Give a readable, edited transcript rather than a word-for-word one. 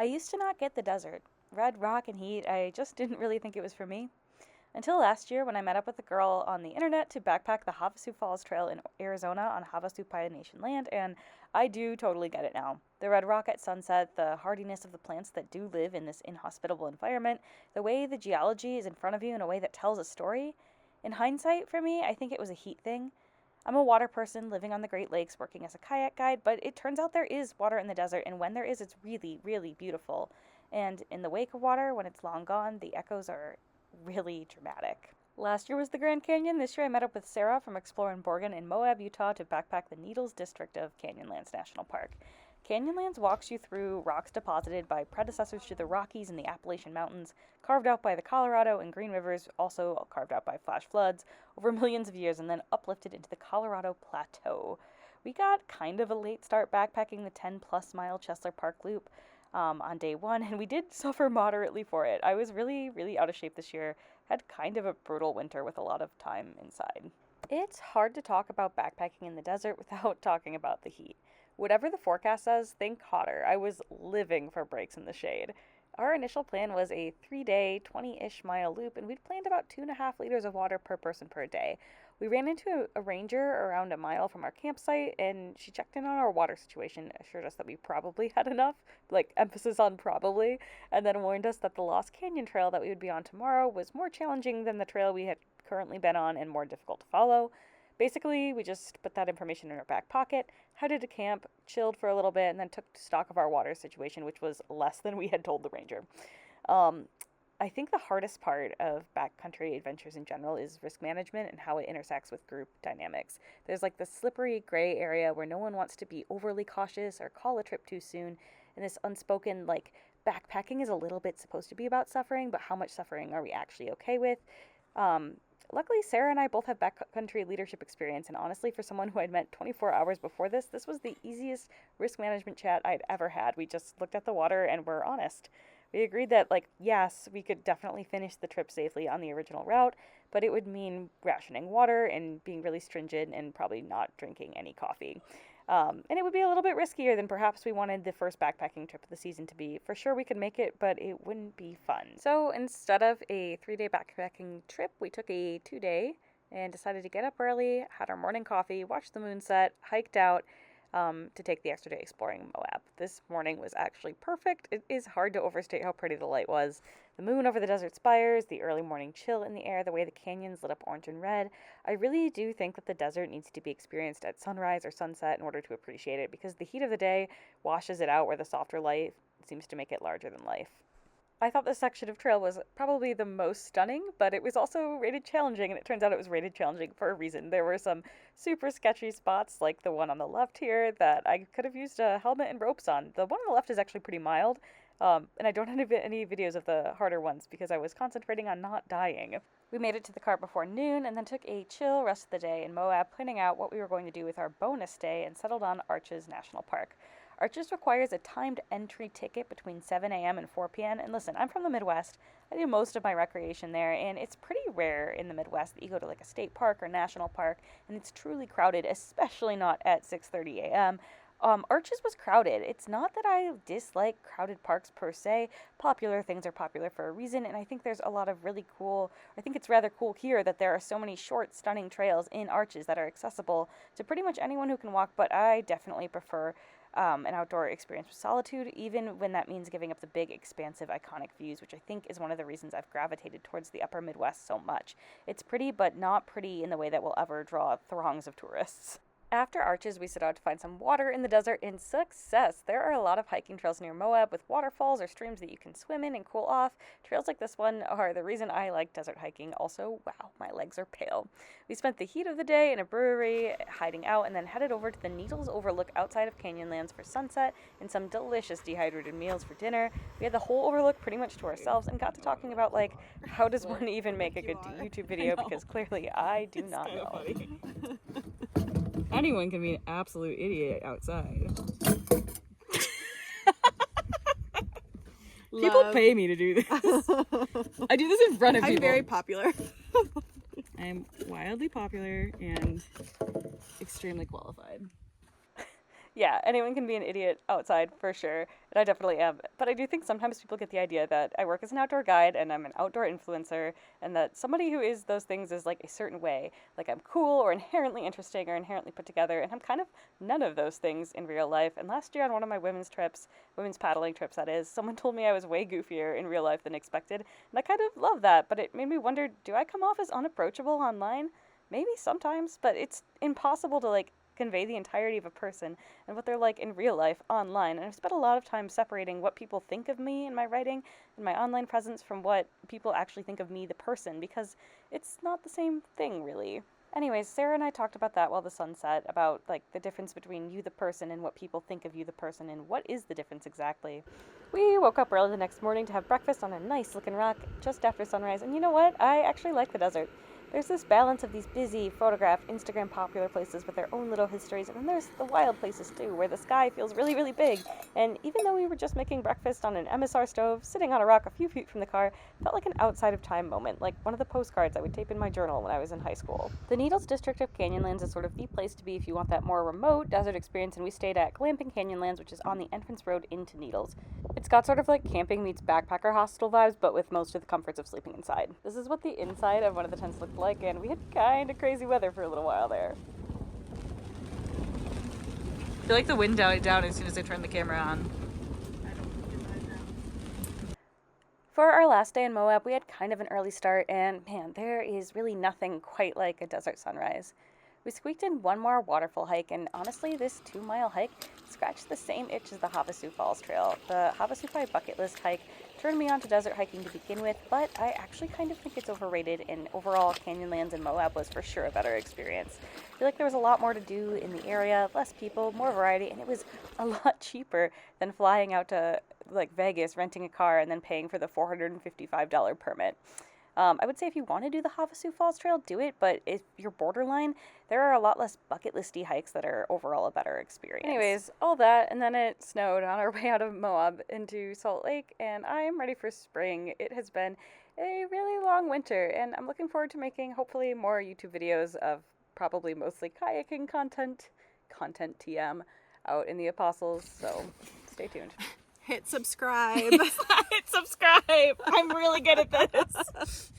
I used to not get the desert. Red rock and heat, I just didn't really think it was for me. Until last year when I met up with a girl on the internet to backpack the Havasu Falls Trail in Arizona on Havasu Nation land, and I do totally get it now. The red rock at sunset, the hardiness of the plants that do live in this inhospitable environment, the way the geology is in front of you in a way that tells a story. In hindsight, for me, I think it was a heat thing. I'm a water person living on the Great Lakes working as a kayak guide, but it turns out there is water in the desert, and when there is, it's really, really beautiful. And in the wake of water, when it's long gone, the echoes are really dramatic. Last year was the Grand Canyon. This year I met up with Sarah from Exploren Borgen in Moab, Utah to backpack the Needles District of Canyonlands National Park. Canyonlands walks you through rocks deposited by predecessors to the Rockies and the Appalachian Mountains, carved out by the Colorado and Green Rivers, also carved out by flash floods, over millions of years and then uplifted into the Colorado Plateau. We got kind of a late start backpacking the 10-plus mile Chesler Park Loop on day one, and we did suffer moderately for it. I was really, really out of shape this year, had kind of a brutal winter with a lot of time inside. It's hard to talk about backpacking in the desert without talking about the heat. Whatever the forecast says, think hotter. I was living for breaks in the shade. Our initial plan was a 3-day, 20-ish mile loop, and we'd planned about 2.5 liters of water per person per day. We ran into a ranger around a mile from our campsite, and she checked in on our water situation, assured us that we probably had enough, like emphasis on probably, and then warned us that the Lost Canyon trail that we would be on tomorrow was more challenging than the trail we had currently been on and more difficult to follow. Basically, we just put that information in our back pocket, headed to camp, chilled for a little bit, and then took stock of our water situation, which was less than we had told the ranger. I think the hardest part of backcountry adventures in general is risk management and how it intersects with group dynamics. There's like this slippery gray area where no one wants to be overly cautious or call a trip too soon, and this unspoken, like, backpacking is a little bit supposed to be about suffering, but how much suffering are we actually okay with? Luckily, Sarah and I both have backcountry leadership experience, and honestly, for someone who I'd met 24 hours before this was the easiest risk management chat I'd ever had. We just looked at the water and were honest. We agreed that, yes, we could definitely finish the trip safely on the original route, but it would mean rationing water and being really stringent and probably not drinking any coffee. And it would be a little bit riskier than perhaps we wanted the first backpacking trip of the season to be. For sure we could make it, but it wouldn't be fun. So instead of a 3-day backpacking trip, we took a 2-day and decided to get up early, had our morning coffee, watched the moon set, hiked out to take the extra day exploring Moab. This morning was actually perfect. It is hard to overstate how pretty the light was. The moon over the desert spires, the early morning chill in the air, the way the canyons lit up orange and red. I really do think that the desert needs to be experienced at sunrise or sunset in order to appreciate it, because the heat of the day washes it out where the softer light seems to make it larger than life. I thought this section of trail was probably the most stunning, but it was also rated challenging, and it turns out it was rated challenging for a reason. There were some super sketchy spots, like the one on the left here, that I could have used a helmet and ropes on. The one on the left is actually pretty mild, and I don't have any videos of the harder ones because I was concentrating on not dying. We made it to the cart before noon, and then took a chill rest of the day in Moab, planning out what we were going to do with our bonus day, and settled on Arches National Park. Arches requires a timed entry ticket between 7 a.m. and 4 p.m. And listen, I'm from the Midwest. I do most of my recreation there, and it's pretty rare in the Midwest that you go to like a state park or national park, and it's truly crowded, especially not at 6:30 a.m. Arches was crowded. It's not that I dislike crowded parks per se. Popular things are popular for a reason, and I think there's a lot of really cool, I think it's rather cool here that there are so many short, stunning trails in Arches that are accessible to pretty much anyone who can walk, but I definitely prefer an outdoor experience with solitude, even when that means giving up the big, expansive, iconic views, which I think is one of the reasons I've gravitated towards the upper Midwest so much. It's pretty, but not pretty in the way that will ever draw throngs of tourists. After Arches, we set out to find some water in the desert, and success! There are a lot of hiking trails near Moab with waterfalls or streams that you can swim in and cool off. Trails like this one are the reason I like desert hiking. Also, wow, my legs are pale. We spent the heat of the day in a brewery, hiding out, and then headed over to the Needles overlook outside of Canyonlands for sunset and some delicious dehydrated meals for dinner. We had the whole overlook pretty much to ourselves and got to talking about, how does one even make a good YouTube video, because clearly I do not know. Anyone can be an absolute idiot outside. People pay me to do this. I do this in front of people. I'm very popular. I'm wildly popular and extremely qualified. Yeah, anyone can be an idiot outside for sure, and I definitely am. But I do think sometimes people get the idea that I work as an outdoor guide and I'm an outdoor influencer, and that somebody who is those things is like a certain way. Like I'm cool or inherently interesting or inherently put together, and I'm kind of none of those things in real life. And last year on one of my women's paddling trips that is, someone told me I was way goofier in real life than expected, and I kind of love that, but it made me wonder, do I come off as unapproachable online? Maybe sometimes, but it's impossible to like convey the entirety of a person and what they're like in real life online. And I've spent a lot of time separating what people think of me in my writing and my online presence from what people actually think of me, the person, because it's not the same thing, really. Anyways, Sarah and I talked about that while the sun set, about like the difference between you, the person, and what people think of you, the person, and what is the difference exactly. We woke up early the next morning to have breakfast on a nice looking rock just after sunrise, and you know what? I actually like the desert. There's this balance of these busy, photographed, Instagram popular places with their own little histories, and then there's the wild places too, where the sky feels really, really big. And even though we were just making breakfast on an MSR stove, sitting on a rock a few feet from the car, felt like an outside of time moment, like one of the postcards I would tape in my journal when I was in high school. The Needles District of Canyonlands is sort of the place to be if you want that more remote desert experience, and we stayed at Glamping Canyonlands, which is on the entrance road into Needles. It's got sort of like camping meets backpacker hostel vibes, but with most of the comforts of sleeping inside. This is what the inside of one of the tents looked like, and we had kind of crazy weather for a little while there. I feel like the wind died down as soon as I turned the camera on. For our last day in Moab, we had kind of an early start, and man, there is really nothing quite like a desert sunrise. We squeaked in one more waterfall hike, and honestly, this 2-mile hike scratched the same itch as the Havasu Falls Trail. The Havasu bucket list hike turned me on to desert hiking to begin with, but I actually kind of think it's overrated, and overall, Canyonlands and Moab was for sure a better experience. I feel like there was a lot more to do in the area, less people, more variety, and it was a lot cheaper than flying out to like Vegas, renting a car, and then paying for the $455 permit. I would say if you want to do the Havasu Falls Trail, do it, but if you're borderline, there are a lot less bucket listy hikes that are overall a better experience. Anyways, all that, and then it snowed on our way out of Moab into Salt Lake, and I'm ready for spring. It has been a really long winter, and I'm looking forward to making hopefully more YouTube videos of probably mostly kayaking content TM, out in the Apostles, so stay tuned. Hit subscribe. Hit subscribe. I'm really good at this.